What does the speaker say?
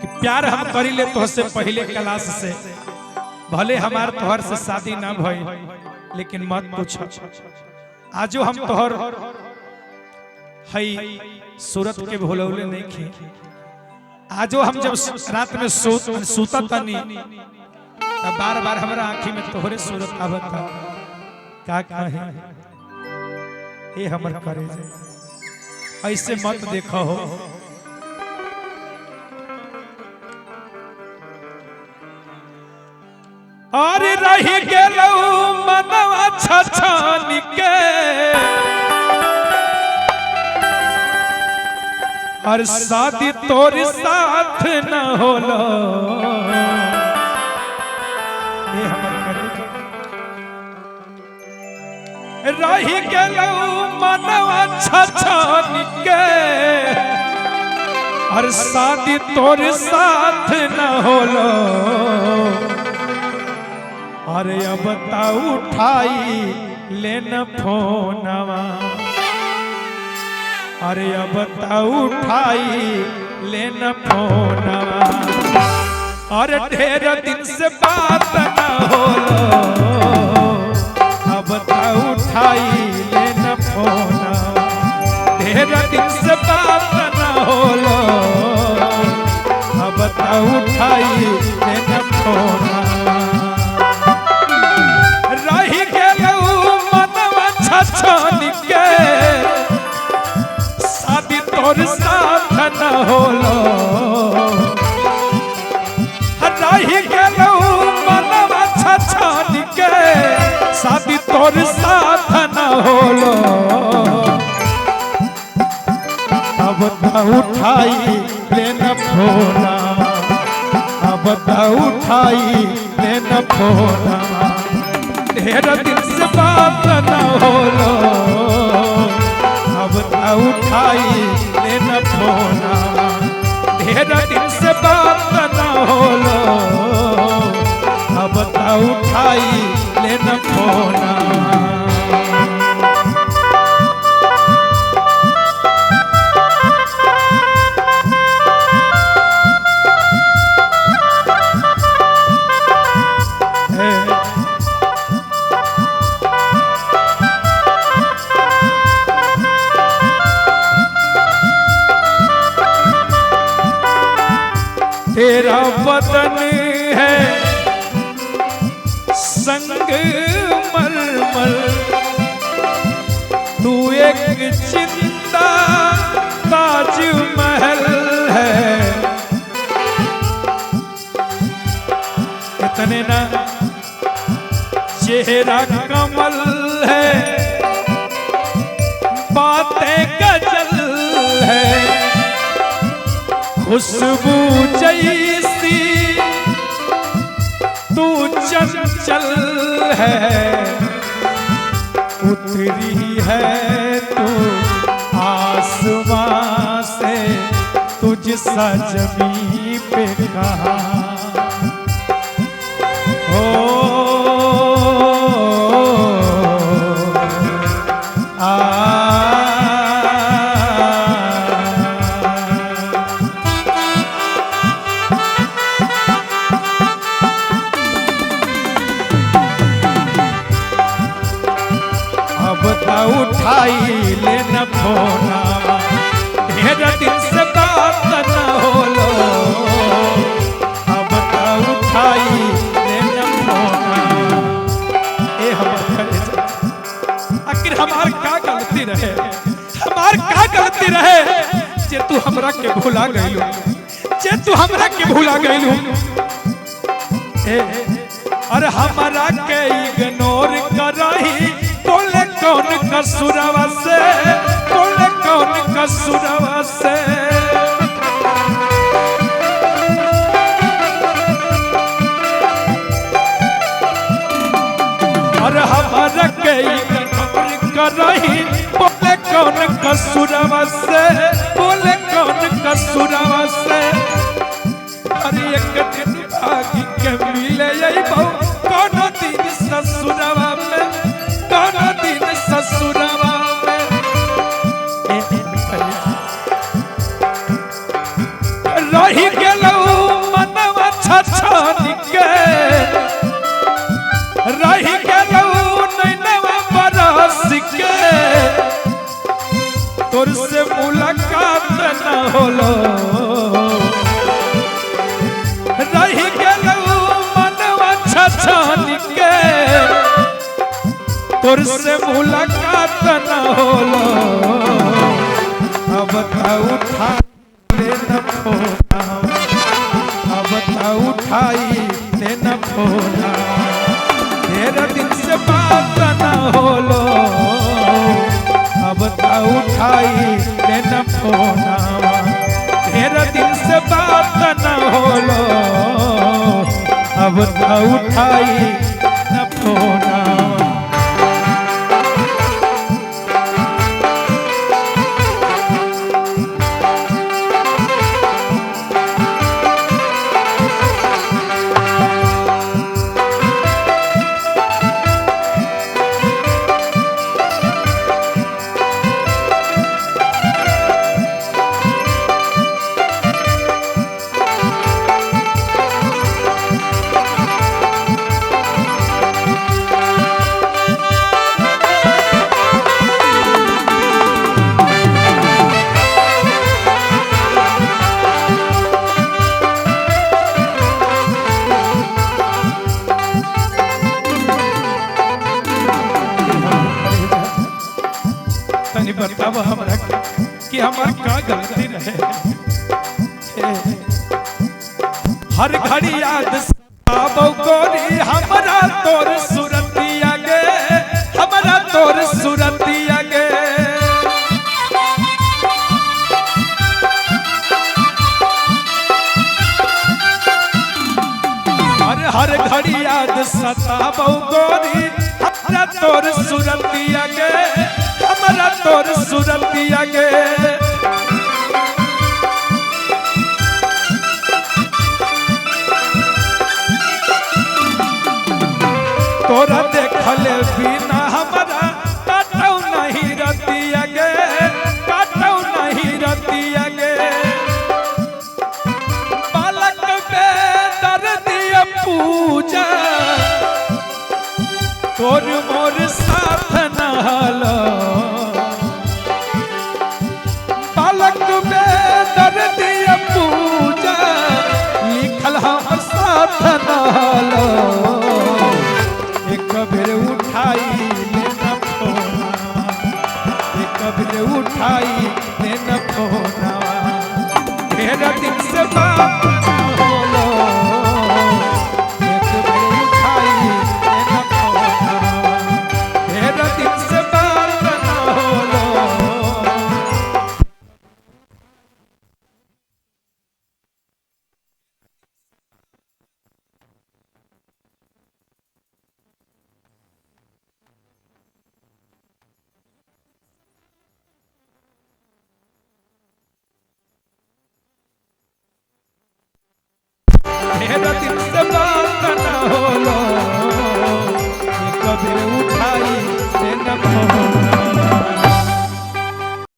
कि प्यार हम करी ले तो से पहले क्लास से, भले हमार तोहर से शादी ना भई, लेकिन मत पूछ आजो हम तोहर हई सूरत के भोलौले नहीं खे। आजो हम जब रात में सूता तनी तब बार बार हमारा आंखी में तोहरे सूरत आवता। का कहे ये हमर करे ऐसे मत देखो हो। और रही गेलौ मनवा छछन के, और शादी तोर साथ न होलो। ये हमर करे रही गेलौ मनवा छछन के, और शादी तोर साथ न होलो। अरे अब ता उठाई लेन फोनवा, अरे अब ता उठाई लेन फोनवा। अरे ढेर दिन से बात न होलो, अब ता उठाई लेन फोनवा। ढेर दिन से बात न होलो, अब ता उठाई लेन फोनवा। छछन के शादी तोर साथ न होलो। रही गेलौ मनवा छछन के शादी तोर साथ न होलो। अब ता उठाई लेन फोना, अब ता उठाई लेन फोना। ढेर दिन से बात न होलो, अब ता उठाई लेन फोना। ढेर दिन से बात न होलो, अब ता उठाई लेन फोना। तेरा बदन है संग मरमर, तू एक जिंदा ताजमहल है। इतने ना चेहरा कमल है, बातें गजल है। खुशबू जैसी तू चंचल है, उतरी है तू आसमां से, तुझ सा ज़मीं पे कहाँ हो। उठाई लेन फोना, ढेर दिन से बात न होलो। अब ता उठाई लेन फोना। ए आखिर हमार का गलती रहे, हमार का गलती रहे जे तू हमरा के भुला गइलू, जे तू हमरा के भुला गइलू। अरे हमरा के इग्नोर करही, बोले कौन कसूरवा से, बोले कौन कसूरवा से। और हमारा के इग्नोर करही, बोले कौन कसूरवा से, बोले कौन कसूरवा से। अरे एक दिन भागी के मिले अइबौ, कौन दिन ससुरवा में, कौन दिन ससुरवा में। रही गेलौ छछन के रही गेलऊ नैनवा बरस के तोर से मुलाकात न होलो रही गेलऊ मनवा छछन के तोर से मुलाकात न होलो अब त उठा न फोना अब त उठाई न फोना ढेर दिन से बात न होलो अब त उठाई न फोना ढेर दिन से बात न होलो अब त उठाई न फोना बताब हमरा कि हमार का गलती रहे हर घड़ी याद आबो गोरी हमरा तोर सुरतिया गे हमरा तोर सुरतिया गे हर घड़ी याद सताबो गोरी हमरा तोर सुरतिया गे हमरा तोर सुरतिया गे तोरा देखले बिना हमरा काटौ नहीं रतिया गे काटौ नहीं रतिया गे बालक बे दर्दिया पूजा तोर मोर साथ न हलो बालक में दर्दिया पूजा लिखल हम साथ न हलो एक बेर उठाई लेना फोना एक बेर उठाई लेना फोना ढेर दिन से बात होलो एक बेर उठाई लेना फोना ढेर दिन से बात न होलो ढेर दिन से बात न होलो